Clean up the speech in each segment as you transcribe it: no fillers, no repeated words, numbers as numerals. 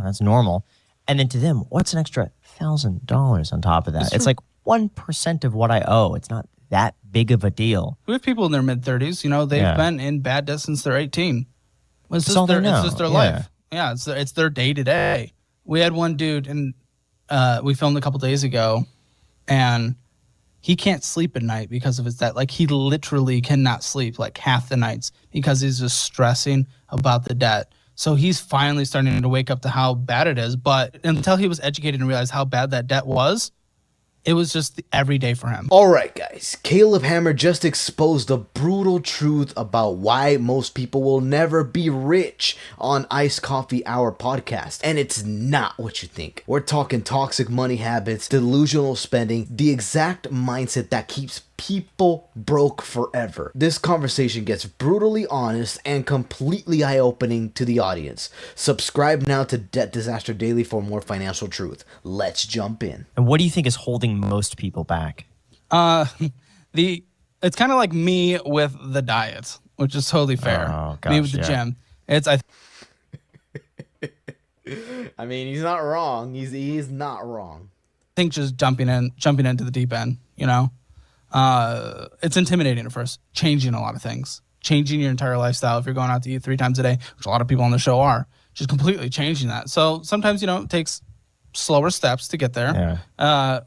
that's normal. And then to them, what's an extra $1,000 on top of that? It's like 1% of what I owe. It's not that big of a deal. We have people in their mid-30s, they've been in bad debt since they're 18. It's just their life. Yeah, it's their day-to-day. We had one dude, and we filmed a couple days ago, and he can't sleep at night because of his debt. Like, he literally cannot sleep like half the nights because he's just stressing about the debt. So he's finally starting to wake up to how bad it is. But until he was educated and realized how bad that debt was, it was just every day for him. All right, guys. Caleb Hammer just exposed the brutal truth about why most people will never be rich on Iced Coffee Hour podcast. And it's not what you think. We're talking toxic money habits, delusional spending, the exact mindset that keeps people broke forever. This conversation gets brutally honest and completely eye-opening to the audience. Subscribe now to Debt Disaster Daily for more financial truth. Let's jump in. And what do you think is holding most people back? It's kind of like me with the diet, which is totally fair. Oh, gosh, me with the gym. I mean, he's not wrong. He's not wrong. I think just jumping into the deep end, it's intimidating at first, changing a lot of things, changing your entire lifestyle. If you're going out to eat 3 times a day, which a lot of people on the show are, just completely changing that. So sometimes, it takes slower steps to get there,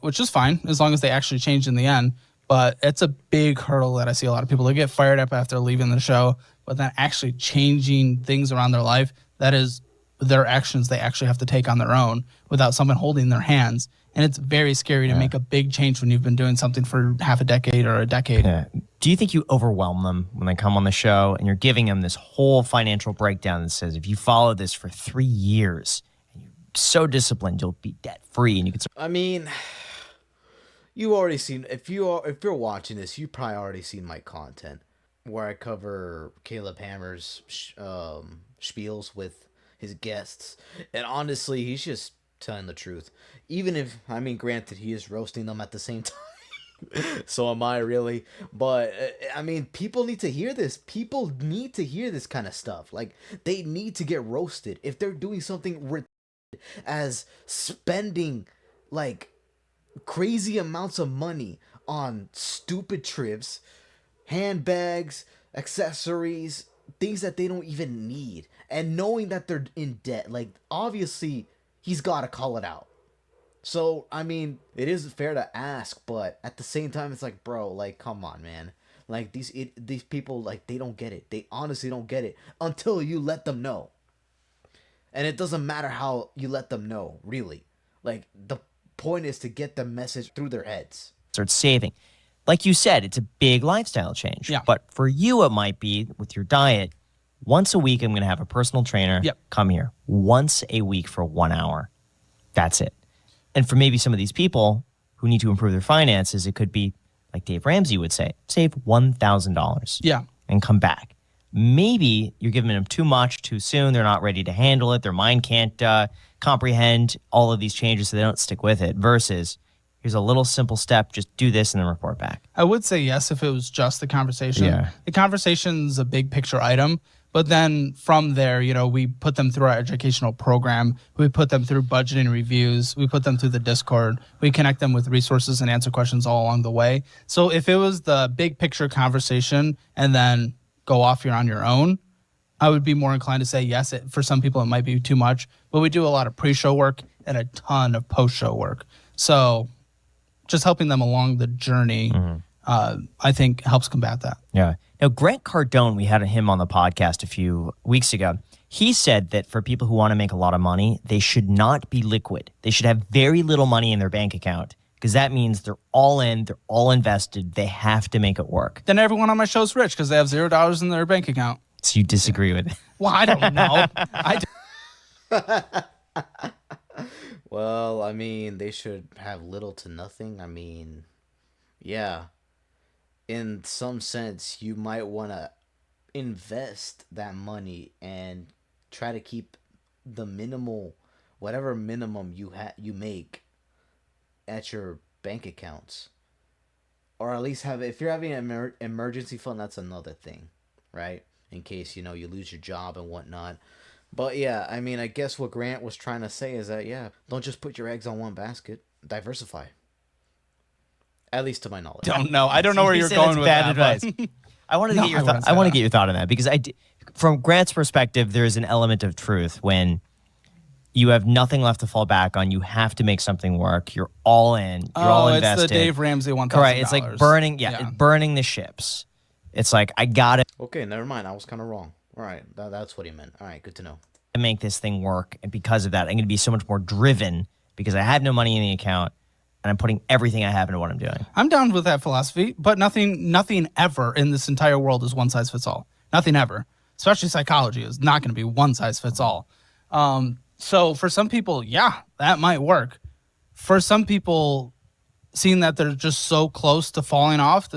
which is fine as long as they actually change in the end. But it's a big hurdle that I see a lot of people. They get fired up after leaving the show, but then actually changing things around their life, that is their actions they actually have to take on their own without someone holding their hands. And it's very scary to make a big change when you've been doing something for half a decade or a decade. Yeah. Do you think you overwhelm them when they come on the show and you're giving them this whole financial breakdown that says, if you follow this for 3 years and you're so disciplined, you'll be debt free and you can... I mean, you already seen, if you're watching this, you probably already seen my content where I cover Caleb Hammer's spiels with his guests. And honestly, he's just telling the truth. Even if, granted, he is roasting them at the same time. So am I, really. But, people need to hear this. People need to hear this kind of stuff. Like, they need to get roasted. If they're doing something as spending, like, crazy amounts of money on stupid trips, handbags, accessories, things that they don't even need, and knowing that they're in debt, like, obviously, he's got to call it out. So, it is fair to ask, but at the same time, it's like, bro, like, come on, man. Like, these people, like, they don't get it. They honestly don't get it until you let them know. And it doesn't matter how you let them know, really. Like, the point is to get the message through their heads. Start saving. Like you said, it's a big lifestyle change. Yeah. But for you, it might be with your diet. Once a week, I'm going to have a personal trainer come here. Once a week for 1 hour. That's it. And for maybe some of these people who need to improve their finances, it could be, like Dave Ramsey would say, save $1,000. Yeah. And come back. Maybe you're giving them too much too soon. They're not ready to handle it. Their mind can't comprehend all of these changes, so they don't stick with it. Versus, here's a little simple step. Just do this and then report back. I would say yes if it was just the conversation. Yeah. The conversation's a big picture item. But then from there, we put them through our educational program. We put them through budgeting reviews. We put them through the Discord. We connect them with resources and answer questions all along the way. So if it was the big picture conversation and then go off on your own, I would be more inclined to say yes. For some people, it might be too much. But we do a lot of pre-show work and a ton of post-show work. So just helping them along the journey, I think, helps combat that. Yeah. Now, Grant Cardone, we had him on the podcast a few weeks ago. He said that for people who want to make a lot of money, they should not be liquid. They should have very little money in their bank account because that means they're all in, they're all invested. They have to make it work. Then everyone on my show's rich because they have $0 in their bank account. So you disagree with it? Well, I don't know. Well, they should have little to nothing. Yeah. In some sense, you might want to invest that money and try to keep the whatever minimum you make at your bank accounts, or at least if you're having an emergency fund, that's another thing, right? In case you lose your job and whatnot. But yeah, I mean, I guess what Grant was trying to say is that, yeah, don't just put your eggs on one basket. Diversify. At least to my knowledge. Don't know. I don't know where you're going with bad that. advice. I wanted to get your thought. I want to get your thought on that because from Grant's perspective, there is an element of truth when you have nothing left to fall back on. You have to make something work. You're all in. You're all invested. It's the Dave Ramsey $1,000. Correct. It's like burning. Yeah, burning the ships. It's like I got it. Okay, never mind. I was kind of wrong. All right, that's what he meant. All right, good to know. To make this thing work, and because of that, I'm going to be so much more driven because I have no money in the account, and I'm putting everything I have into what I'm doing. I'm down with that philosophy, but nothing ever in this entire world is one size fits all. Nothing ever. Especially psychology is not going to be one size fits all. So for some people, yeah, that might work. For some people, seeing that they're just so close to falling off,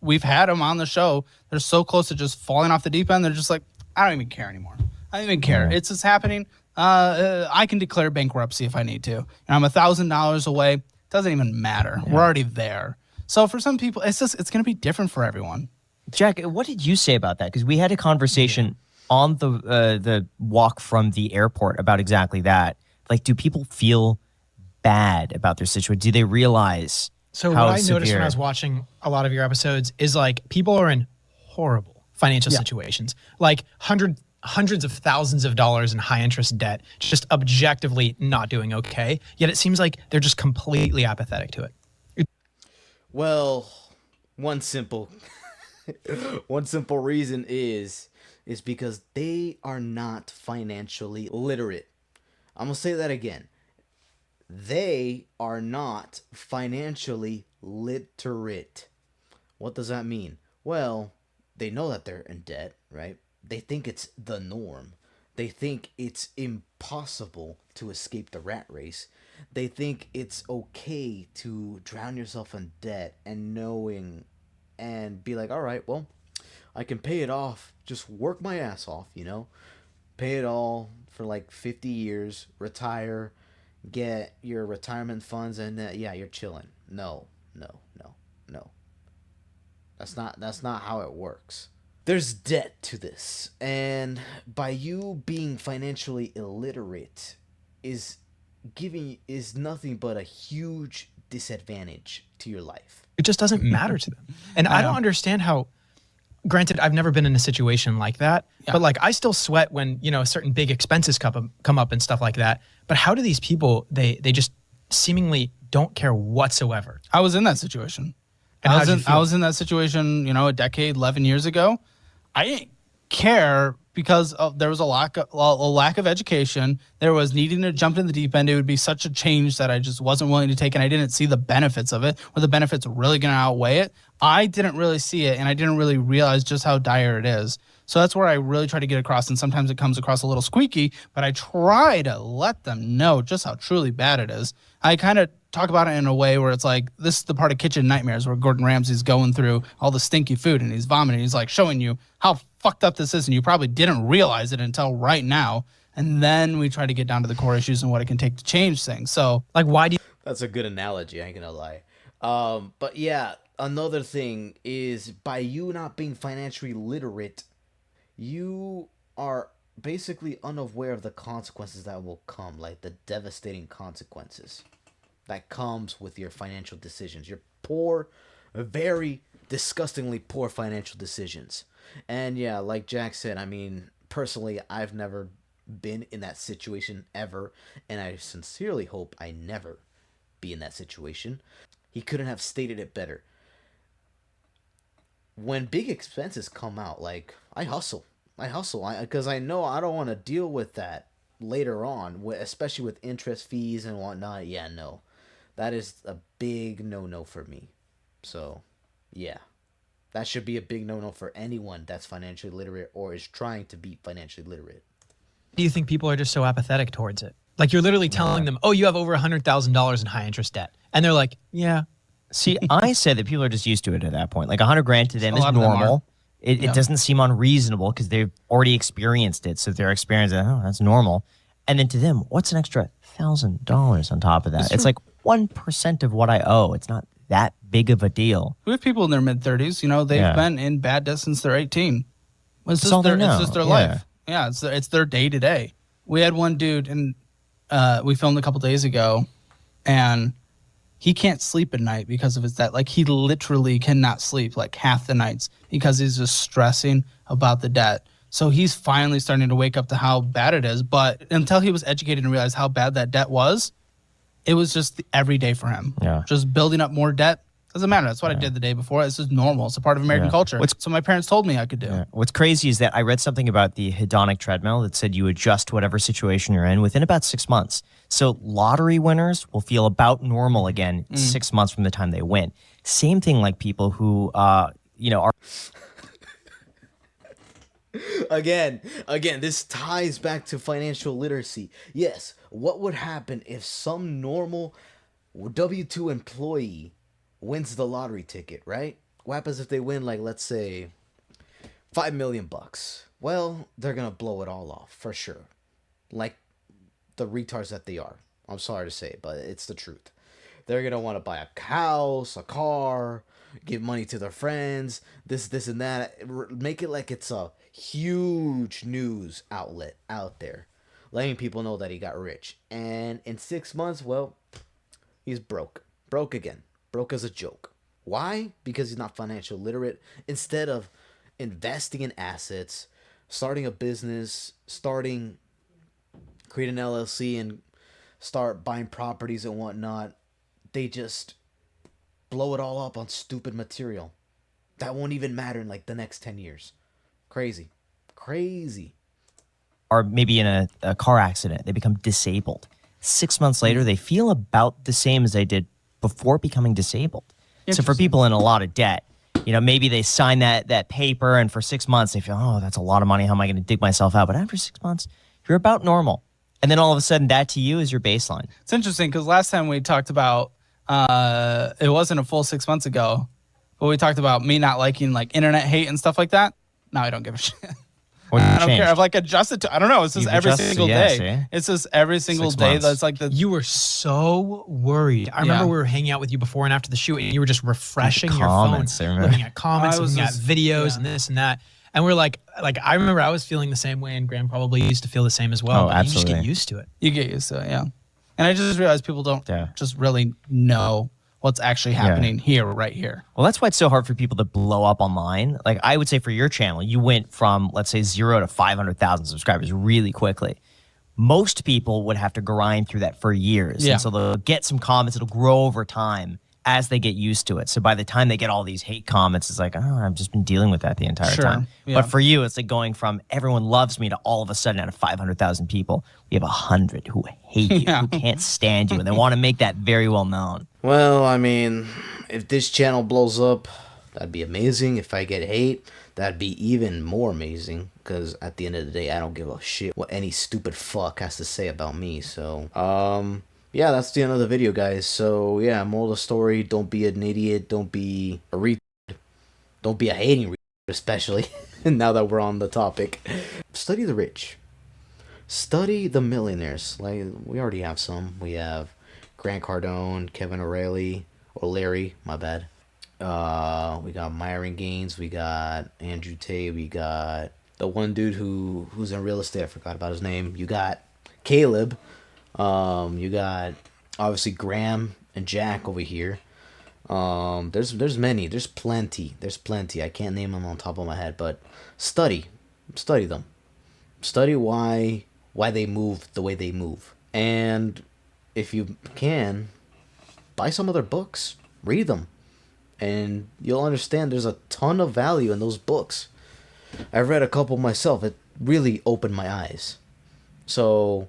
we've had them on the show. They're so close to just falling off the deep end. They're just like, I don't even care anymore. I don't even care. It's just happening. I can declare bankruptcy if I need to. And I'm $1,000 away. Doesn't even matter. Yeah. We're already there. So for some people, it's going to be different for everyone. Jack, what did you say about that? Because we had a conversation on the walk from the airport about exactly that. Like, do people feel bad about their situation? Do they realize So what I noticed when I was watching a lot of your episodes is like people are in horrible financial situations, like hundreds of thousands of dollars in high interest debt, just objectively not doing okay. Yet it seems like they're just completely apathetic to it. Well, one simple reason is because they are not financially literate. I'm going to say that again. They are not financially literate. What does that mean? Well, they know that they're in debt, right? They think it's the norm. They think it's impossible to escape the rat race. They think it's okay to drown yourself in debt and be like, all right, well, I can pay it off. Just work my ass off, pay it all for like 50 years, retire, get your retirement funds, and you're chilling. No. That's not how it works. There's debt to this, and by you being financially illiterate is nothing but a huge disadvantage to your life. It just doesn't matter to them. And I don't understand how, granted, I've never been in a situation like that, but like I still sweat when, certain big expenses come up and stuff like that. But how do these people, they just seemingly don't care whatsoever? I was in that situation. And I was in that situation, a decade, 11 years ago. I didn't care because there was a lack of education. There was needing to jump in the deep end. It would be such a change that I just wasn't willing to take, and I didn't see the benefits of it, or the benefits really going to outweigh it. I didn't really see it, and I didn't really realize just how dire it is. So that's where I really try to get across, and sometimes it comes across a little squeaky, but I try to let them know just how truly bad it is. I kind of talk about it in a way where it's like, this is the part of Kitchen Nightmares where Gordon Ramsay's going through all the stinky food and he's vomiting. He's like showing you how fucked up this is, and you probably didn't realize it until right now. And then we try to get down to the core issues and what it can take to change things. So, like, why do you... That's a good analogy, I ain't gonna lie. But yeah, another thing is by you not being financially literate, you are basically unaware of the consequences that will come, like the devastating consequences that comes with your financial decisions, your poor, very disgustingly poor financial decisions. And yeah, like Jack said, I mean, personally, I've never been in that situation ever, and I sincerely hope I never be in that situation. He couldn't have stated it better. When big expenses come out, like, I hustle because I know I don't want to deal with that later on, especially with interest fees and whatnot. Yeah, no, that is a big no-no for me. So, yeah, that should be a big no-no for anyone that's financially literate or is trying to be financially literate. Do you think people are just so apathetic towards it? Like, you're literally telling them, oh, you have over $100,000 in high interest debt. And they're like, yeah. See, I said that people are just used to it at that point. Like $100,000 to them is normal. It doesn't seem unreasonable because they've already experienced it. So they're experiencing, oh, that's normal. And then to them, what's an extra $1,000 on top of that? It's like 1% of what I owe. It's not that big of a deal. We have people in their mid-30s, they've been in bad debt since they're 18. It's just their life. Yeah, it's their day-to-day. We had one dude, and we filmed a couple days ago, and he can't sleep at night because of his debt. Like, he literally cannot sleep like half the nights because he's just stressing about the debt. So he's finally starting to wake up to how bad it is. But until he was educated and realized how bad that debt was, it was just every day for him. Yeah. Just building up more debt. Doesn't matter. That's what I did the day before. It's just normal. It's a part of American culture. So my parents told me I could do. Yeah. What's crazy is that I read something about the hedonic treadmill that said you adjust to whatever situation you're in within about 6 months. So lottery winners will feel about normal again 6 months from the time they win. Same thing like people who, are... Again, this ties back to financial literacy. Yes, what would happen if some normal W-2 employee wins the lottery ticket, right? What happens if they win, like, let's say, $5 million? Well, they're gonna blow it all off, for sure. Like the retards that they are. I'm sorry to say, but it's the truth. They're gonna want to buy a house, a car, give money to their friends, this and that. Make it like it's a huge news outlet out there, letting people know that he got rich. And in 6 months, well, he's broke. Broke again. Broke as a joke. Why? Because he's not financial literate. Instead of investing in assets, starting a business, create an LLC and start buying properties and whatnot, they just blow it all up on stupid material that won't even matter in like the next 10 years. Crazy. Or maybe in a car accident, they become disabled. 6 months later, they feel about the same as they did before becoming disabled. So for people in a lot of debt, maybe they sign that paper, and for 6 months they feel, oh, that's a lot of money. How am I going to dig myself out? But after 6 months, you're about normal. And then all of a sudden, that to you is your baseline. It's interesting because last time we talked about, it wasn't a full 6 months ago, but we talked about me not liking like internet hate and stuff like that. Now I don't give a shit. I don't care. I've like adjusted to. I don't know. It's just every single day. See? It's just every single day. That's like You were so worried. I remember we were hanging out with you before and after the shoot, and you were just refreshing your phone, looking at comments, looking at videos, and this and that. And we're like I remember I was feeling the same way, and Graham probably used to feel the same as well. Oh, absolutely. You just get used to it. You get used to it, yeah. And I just realized people don't just really know what's actually happening right here. Well, that's why it's so hard for people to blow up online. Like I would say for your channel, you went from, let's say, 0 to 500,000 subscribers really quickly. Most people would have to grind through that for years. And so they'll get some comments. It'll grow over time as they get used to it. So by the time they get all these hate comments, it's like, oh, I've just been dealing with that the entire time. Yeah. But for you, it's like going from everyone loves me to all of a sudden out of 500,000 people, we have 100 who hate you, who can't stand you, and they want to make that very well known. Well, I mean, if this channel blows up, that'd be amazing. If I get hate, that'd be even more amazing. Because at the end of the day, I don't give a shit what any stupid fuck has to say about me. So, yeah, that's the end of the video, guys. So, yeah, moral of the story, don't be an idiot. Don't be a retard. Don't be a hating retard, especially, now that we're on the topic. Study the rich. Study the millionaires. Like, we already have some. We have Grant Cardone, Kevin O'Leary, my bad. We got Myron Gaines, we got Andrew Tate, we got the one dude who's in real estate, I forgot about his name. You got Caleb, you got obviously Graham and Jack over here. There's many, there's plenty. I can't name them on top of my head, but study them. Study why they move the way they move. And if you can, buy some of their books, read them, and you'll understand there's a ton of value in those books. I've read a couple myself. It really opened my eyes. So,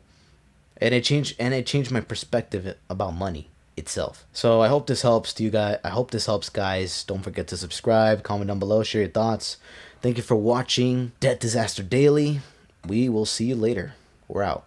and it changed my perspective about money itself. So I hope this helps to you guys. I hope this helps, guys. Don't forget to subscribe, comment down below, share your thoughts. Thank you for watching Debt Disaster Daily. We will see you later. We're out.